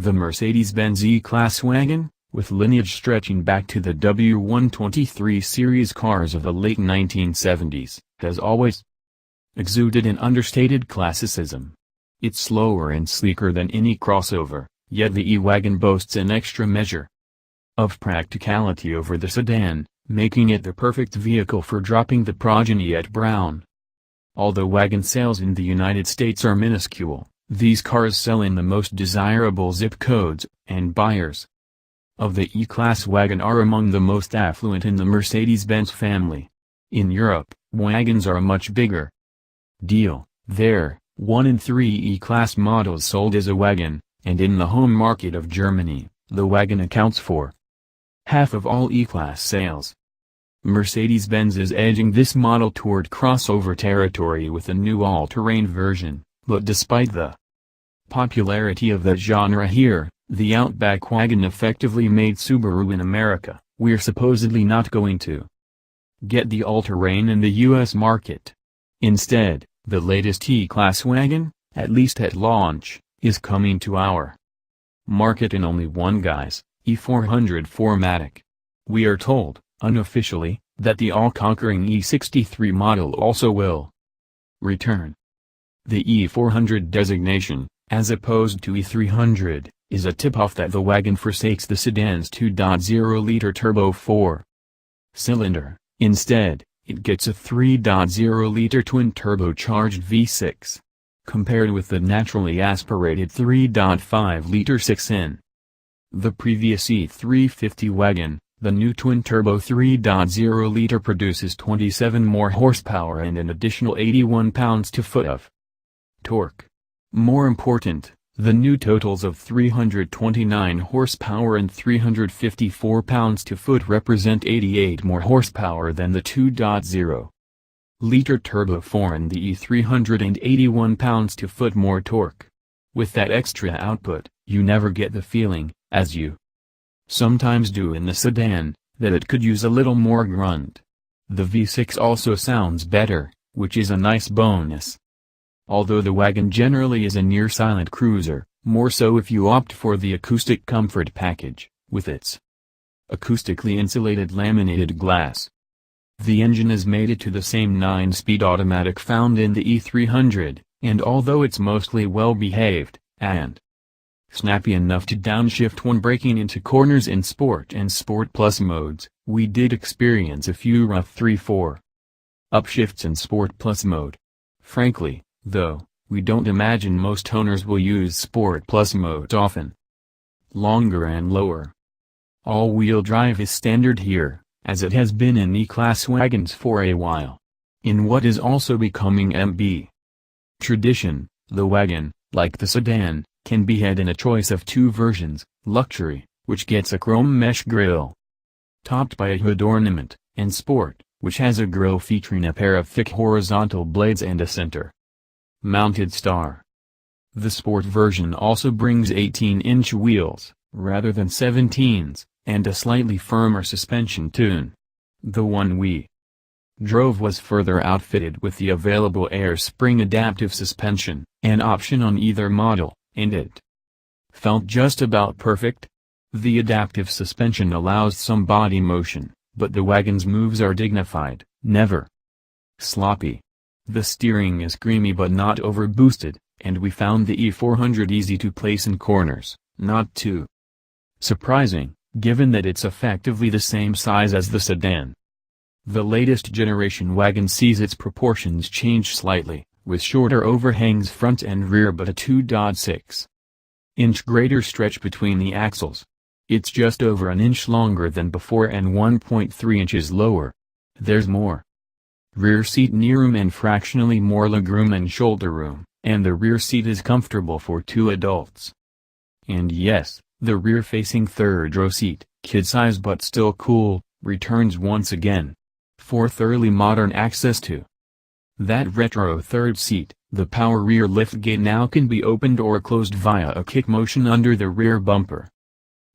The Mercedes-Benz E-Class wagon, with lineage stretching back to the W123 series cars of the late 1970s, has always exuded an understated classicism. It's slower and sleeker than any crossover, yet the E-Wagon boasts an extra measure of practicality over the sedan, making it the perfect vehicle for dropping the progeny at Brown. Although wagon sales in the United States are minuscule, these cars sell in the most desirable zip codes, and buyers of the E-Class wagon are among the most affluent in the Mercedes-Benz family. In Europe, wagons are a much bigger deal. There, 1 in 3 E-Class models sold as a wagon, and in the home market of Germany, the wagon accounts for half of all E-Class sales. Mercedes-Benz is edging this model toward crossover territory with a new all-terrain version, but despite the popularity of that genre here, the Outback wagon effectively made Subaru in America. We're supposedly not going to get the all-terrain in the US market. Instead, the latest E-Class wagon, at least at launch, is coming to our market in only one guise, E400 4MATIC. We are told, unofficially, that the all-conquering E63 model also will return. The E400 designation, as opposed to E300, is a tip-off that the wagon forsakes the sedan's 2.0-liter turbo 4-cylinder. Instead, it gets a 3.0-liter twin-turbocharged V6, compared with the naturally aspirated 3.5-liter 6N. The previous E350 wagon, the new twin-turbo 3.0-liter produces 27 more horsepower and an additional 81 pounds-to-foot of torque. More important, the new totals of 329 horsepower and 354 pounds-to-foot represent 88 more horsepower than the 2.0-liter turbo 4 and the E300 and 81 pounds-to-foot more torque. With that extra output, you never get the feeling, as you sometimes do in the sedan, that it could use a little more grunt. The V6 also sounds better, which is a nice bonus. Although the wagon generally is a near-silent cruiser, more so if you opt for the acoustic comfort package, with its acoustically insulated laminated glass. The engine is mated to the same 9-speed automatic found in the E300, and although it's mostly well-behaved, and snappy enough to downshift when braking into corners in Sport and Sport Plus modes, we did experience a few rough 3/4 upshifts in Sport Plus mode. Frankly, though, we don't imagine most owners will use Sport Plus mode often. Longer and lower all-wheel drive is standard here, as it has been in E-Class wagons for a while. In what is also becoming MB tradition, the wagon, like the sedan, can be had in a choice of two versions: Luxury, which gets a chrome mesh grille topped by a hood ornament, and Sport, which has a grille featuring a pair of thick horizontal blades and a center-mounted star. The Sport version also brings 18-inch wheels, rather than 17s, and a slightly firmer suspension tune. The one we drove was further outfitted with the available air spring adaptive suspension, an option on either model, and it felt just about perfect. The adaptive suspension allows some body motion, but the wagon's moves are dignified, never sloppy. The steering is creamy but not overboosted, and we found the E400 easy to place in corners, not too surprising, given that it's effectively the same size as the sedan. The latest generation wagon sees its proportions change slightly, with shorter overhangs front and rear but a 2.6-inch greater stretch between the axles. It's just over an inch longer than before and 1.3 inches lower. There's more rear seat knee-room and fractionally more legroom and shoulder room, and the rear seat is comfortable for 2 adults. And yes, the rear-facing third-row seat, kid-size but still cool, returns once again, for thoroughly modern access to that retro third seat. The power rear liftgate now can be opened or closed via a kick motion under the rear bumper.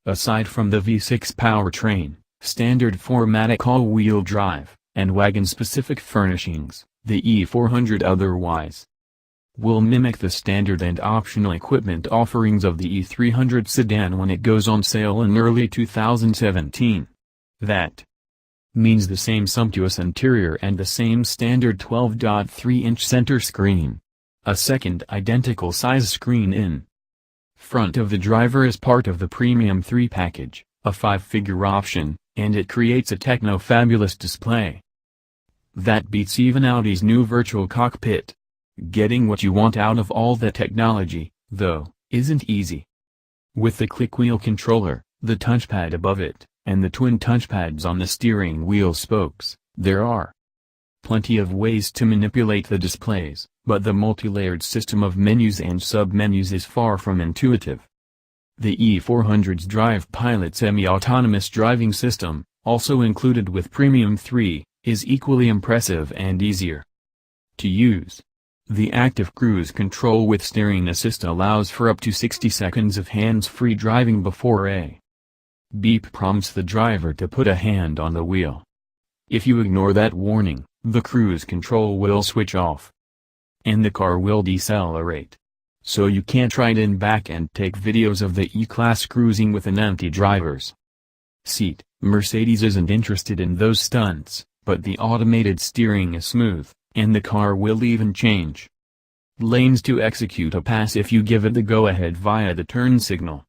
Aside from the V6 powertrain, standard 4MATIC all-wheel drive, and wagon-specific furnishings, the E400 otherwise will mimic the standard and optional equipment offerings of the E300 sedan when it goes on sale in early 2017. That means the same sumptuous interior and the same standard 12.3-inch center screen. A second identical size screen in front of the driver is part of the Premium 3 package, a 5-figure option, and it creates a techno-fabulous display that beats even Audi's new virtual cockpit. Getting what you want out of all that technology, though, isn't easy. With the clickwheel controller, the touchpad above it, and the twin touchpads on the steering wheel spokes, there are plenty of ways to manipulate the displays, but the multi-layered system of menus and sub-menus is far from intuitive. The E400's Drive Pilot semi-autonomous driving system, also included with Premium 3, is equally impressive and easier to use. The active cruise control with steering assist allows for up to 60 seconds of hands-free driving before a beep prompts the driver to put a hand on the wheel. If you ignore that warning, the cruise control will switch off, and the car will decelerate. So you can't ride in back and take videos of the E-Class cruising with an empty driver's seat. Mercedes isn't interested in those stunts, but the automated steering is smooth, and the car will even change lanes to execute a pass if you give it the go-ahead via the turn signal.